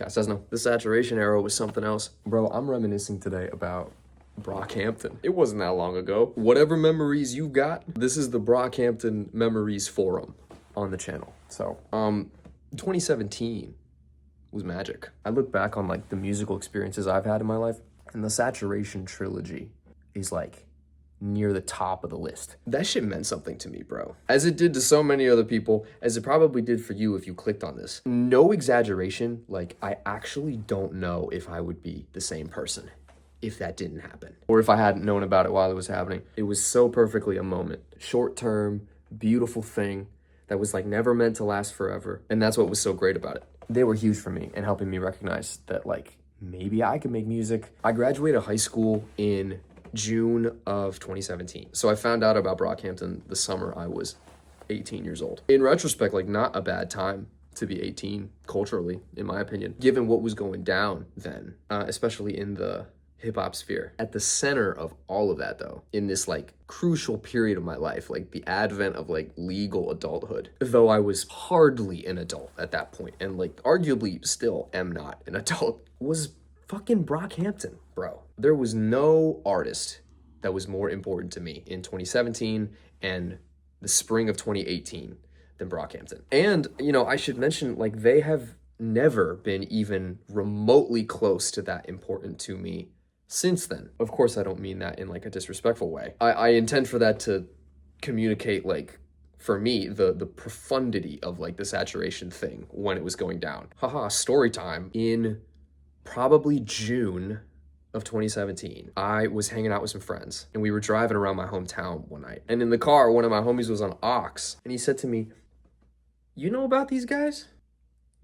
Sezno. The saturation era was something else. Bro, I'm reminiscing today about Brockhampton. It wasn't that long ago. Whatever memories you've got, this is the Brockhampton Memories Forum on the channel. So, 2017 was magic. I look back on like the musical experiences I've had in my life, and the Saturation trilogy is like near the top of the list. That shit meant something to me, bro. As it did to so many other people, as it probably did for you if you clicked on this. No exaggeration, like I actually don't know if I would be the same person if that didn't happen. Or if I hadn't known about it while it was happening. It was so perfectly a moment. Short term, beautiful thing that was like never meant to last forever. And that's what was so great about it. They were huge for me and helping me recognize that like maybe I could make music. I graduated high school in June of 2017. So I found out about Brockhampton the summer I was 18 years old. In retrospect, like not a bad time to be 18 culturally, in my opinion, given what was going down then, especially in the hip hop sphere. At the center of all of that though, in this like crucial period of my life, like the advent of like legal adulthood, though I was hardly an adult at that point, and like arguably still am not an adult, was fucking Brockhampton, bro. There was no artist that was more important to me in 2017 and the spring of 2018 than Brockhampton. And, you know, I should mention, like, they have never been even remotely close to that important to me since then. Of course, I don't mean that in, like, a disrespectful way. I intend for that to communicate, like, for me, the profundity of, like, the saturation thing when it was going down. Haha, story time. In probably June of 2017, I was hanging out with some friends and we were driving around my hometown one night. And in the car, one of my homies was on aux and he said to me, "You know about these guys?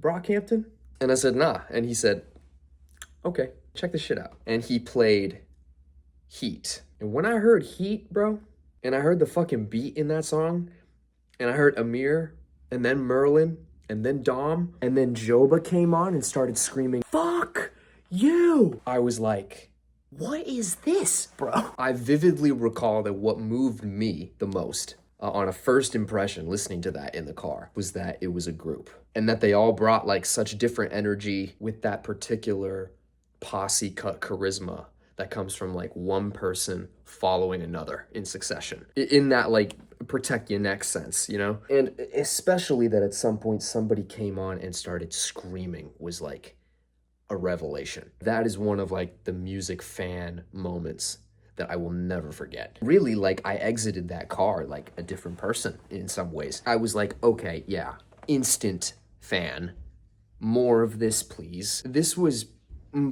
Brockhampton?" And I said, "Nah." And he said, "Okay, check this shit out." And he played Heat. And when I heard Heat, bro, and I heard the fucking beat in that song, and I heard Amir, and then Merlin, and then Dom, and then Joba came on and started screaming, "Fuck you!" I was like, what is this, bro? I vividly recall that what moved me the most on a first impression listening to that in the car was that it was a group and that they all brought like such different energy with that particular posse cut charisma that comes from like one person following another in succession. In that like protect your neck sense, you know? And especially that at some point somebody came on and started screaming was like a revelation. That is one of like the music fan moments that I will never forget. Really, like I exited that car like a different person in some ways. I was like, okay, yeah, instant fan. More of this, please. This was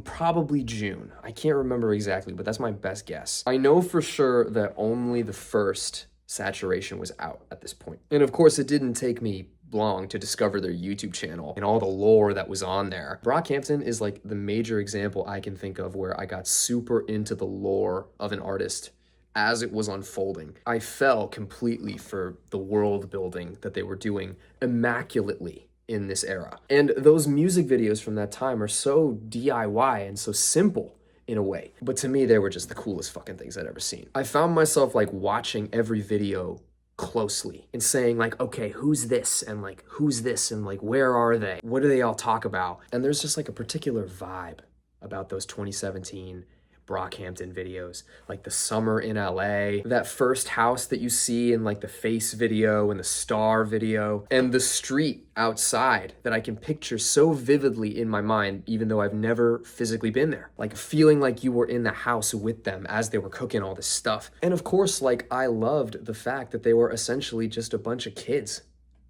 probably June. I can't remember exactly, but that's my best guess. I know for sure that only the first Saturation was out at this point. And of course, it didn't take me long to discover their YouTube channel and all the lore that was on there. Brockhampton is like the major example I can think of where I got super into the lore of an artist as it was unfolding. I fell completely for the world building that they were doing immaculately in this era. And those music videos from that time are so DIY and so simple in a way. But to me, they were just the coolest fucking things I'd ever seen. I found myself like watching every video closely and saying like, okay, who's this? And like, who's this? And like, where are they? What do they all talk about? And there's just like a particular vibe about those 2017 Brockhampton videos, like the summer in LA, that first house that you see in like the Face video and the Star video, and the street outside that I can picture so vividly in my mind, even though I've never physically been there. Like feeling like you were in the house with them as they were cooking all this stuff. And of course, like I loved the fact that they were essentially just a bunch of kids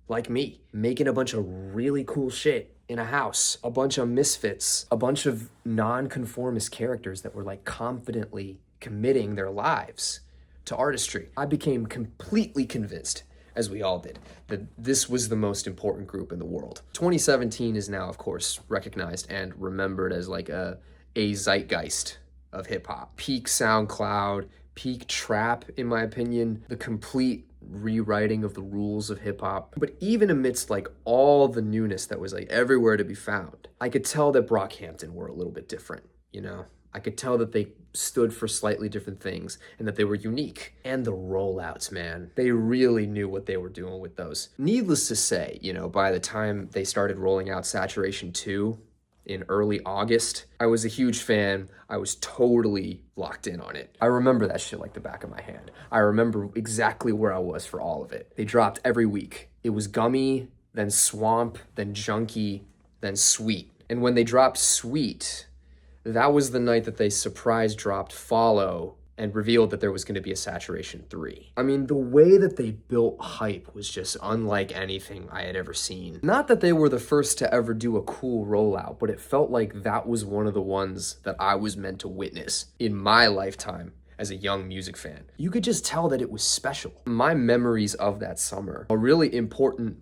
like me, making a bunch of really cool shit in a house, a bunch of misfits, a bunch of non-conformist characters that were like confidently committing their lives to artistry. I became completely convinced, as we all did, that this was the most important group in the world. 2017 is now, of course, recognized and remembered as like a zeitgeist of hip hop. Peak SoundCloud, peak trap, in my opinion, the complete rewriting of the rules of hip hop. But even amidst like all the newness that was like everywhere to be found, I could tell that Brockhampton were a little bit different, you know? I could tell that they stood for slightly different things and that they were unique. And the rollouts, man, they really knew what they were doing with those. Needless to say, you know, by the time they started rolling out Saturation 2, in early August. I was a huge fan. I was totally locked in on it. I remember that shit like the back of my hand. I remember exactly where I was for all of it. They dropped every week. It was Gummy, then Swamp, then Junkie, then Sweet. And when they dropped Sweet, that was the night that they surprise dropped Follow and revealed that there was going to be a Saturation 3. I mean, the way that they built hype was just unlike anything I had ever seen. Not that they were the first to ever do a cool rollout, but it felt like that was one of the ones that I was meant to witness in my lifetime as a young music fan. You could just tell that it was special. My memories of that summer, a really important,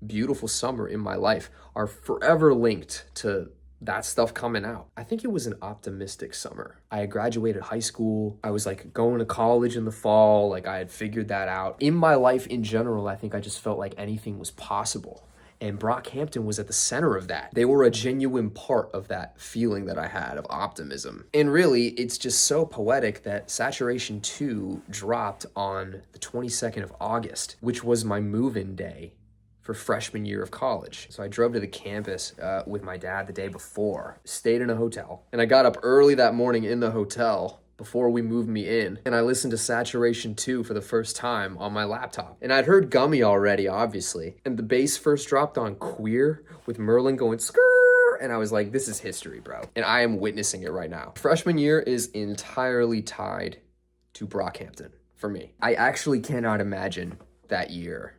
beautiful summer in my life, are forever linked to that stuff coming out. I think it was an optimistic summer. I had graduated high school. I was like going to college in the fall. Like I had figured that out. In my life in general, I think I just felt like anything was possible. And Brockhampton was at the center of that. They were a genuine part of that feeling that I had of optimism. And really, it's just so poetic that Saturation 2 dropped on the 22nd of August, which was my move-in day for freshman year of college. So I drove to the campus with my dad the day before, stayed in a hotel, and I got up early that morning in the hotel before we moved me in, and I listened to Saturation 2 for the first time on my laptop. And I'd heard Gummy already, obviously, and the bass first dropped on Queer with Merlin going skrrr, and I was like, this is history, bro. And I am witnessing it right now. Freshman year is entirely tied to Brockhampton for me. I actually cannot imagine that year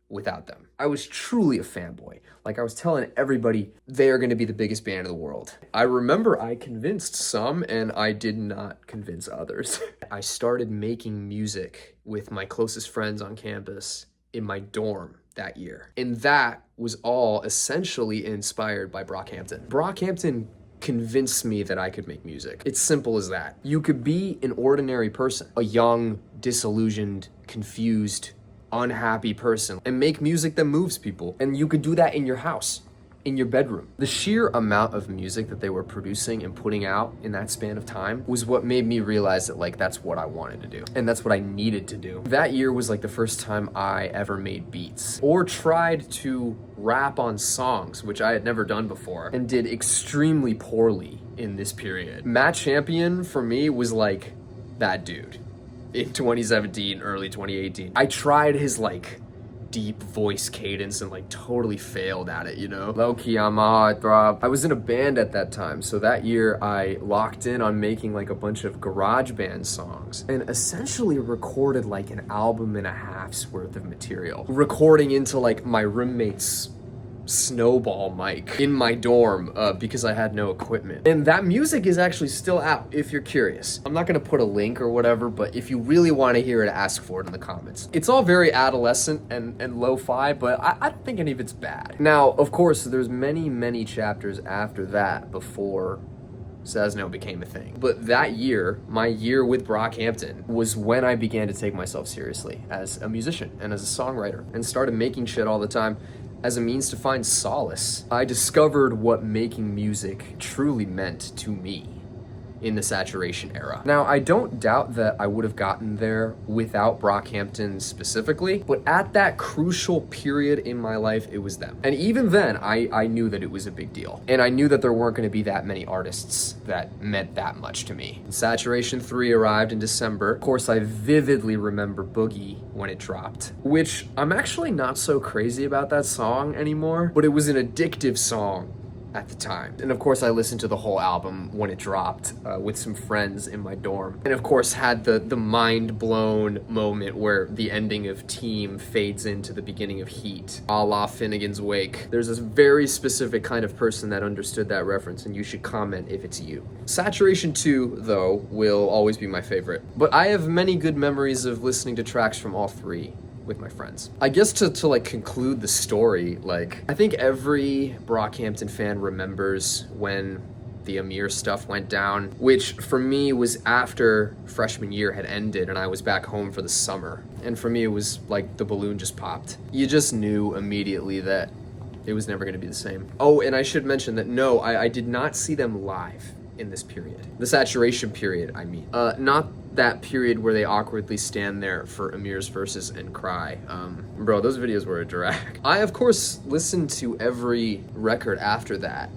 without them. I was truly a fanboy. Like I was telling everybody they are going to be the biggest band in the world. I remember I convinced some and I did not convince others. I started making music with my closest friends on campus in my dorm that year. And that was all essentially inspired by Brockhampton. Brockhampton convinced me that I could make music. It's simple as that. You could be an ordinary person, a young, disillusioned, confused, unhappy person, and make music that moves people. And you could do that in your house, in your bedroom. The sheer amount of music that they were producing and putting out in that span of time was what made me realize that like that's what I wanted to do. And that's what I needed to do. That year was like the first time I ever made beats or tried to rap on songs, which I had never done before, and did extremely poorly in this period. Matt Champion for me was like that dude. In 2017, early 2018. I tried his like deep voice cadence and like totally failed at it, you know? Low-key, I'm a heartthrob. I was in a band at that time, so that year I locked in on making like a bunch of garage band songs and essentially recorded like an album and a half's worth of material. Recording into like my roommate's snowball mic in my dorm because I had no equipment. And that music is actually still out if you're curious. I'm not gonna put a link or whatever, but if you really want to hear it, ask for it in the comments. It's all very adolescent and lo-fi, but I don't think any of it's bad. Now, of course, there's many chapters after that before Sezno became a thing. But that year, my year with Brockhampton, was when I began to take myself seriously as a musician and as a songwriter and started making shit all the time as a means to find solace. I discovered what making music truly meant to me in the Saturation era. Now, I don't doubt that I would have gotten there without Brockhampton specifically, but at that crucial period in my life, it was them. And even then, I knew that it was a big deal. And I knew that there weren't gonna be that many artists that meant that much to me. Saturation 3 arrived in December. Of course, I vividly remember Boogie when it dropped, which I'm actually not so crazy about that song anymore, but it was an addictive song at the time. And of course I listened to the whole album when it dropped with some friends in my dorm. And of course had the mind blown moment where the ending of Team fades into the beginning of Heat, a la Finnegan's Wake. There's this very specific kind of person that understood that reference, and you should comment if it's you. Saturation 2, though, will always be my favorite. But I have many good memories of listening to tracks from all three with my friends. I guess to like conclude the story, like I think every Brockhampton fan remembers when the Amir stuff went down, which for me was after freshman year had ended and I was back home for the summer. And for me it was like the balloon just popped. You just knew immediately that it was never gonna be the same. Oh, and I should mention that no, I did not see them live in this period. The Saturation period, I mean. Not that period where they awkwardly stand there for Amir's verses and cry. Bro, those videos were a drag. I, of course, listened to every record after that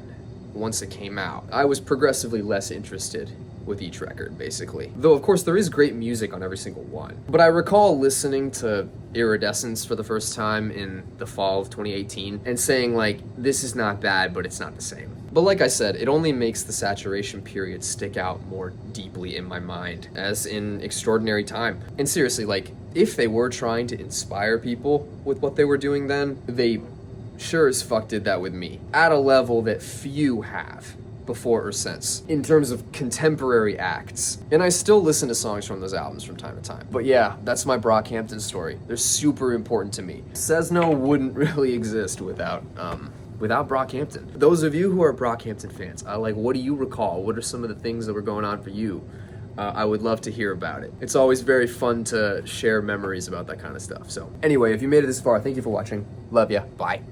once it came out. I was progressively less interested with each record, basically. Though, of course, there is great music on every single one. But I recall listening to Iridescence for the first time in the fall of 2018 and saying, like, this is not bad, but it's not the same. But like I said, it only makes the saturation period stick out more deeply in my mind, as in Extraordinary Time. And seriously, like, if they were trying to inspire people with what they were doing then, they sure as fuck did that with me, at a level that few have before or since, in terms of contemporary acts. And I still listen to songs from those albums from time to time. But yeah, that's my Brockhampton story. They're super important to me. Sezno wouldn't really exist without Brockhampton. Those of you who are Brockhampton fans, like, what do you recall? What are some of the things that were going on for you? I would love to hear about it. It's always very fun to share memories about that kind of stuff. So anyway, if you made it this far, thank you for watching. Love ya. Bye.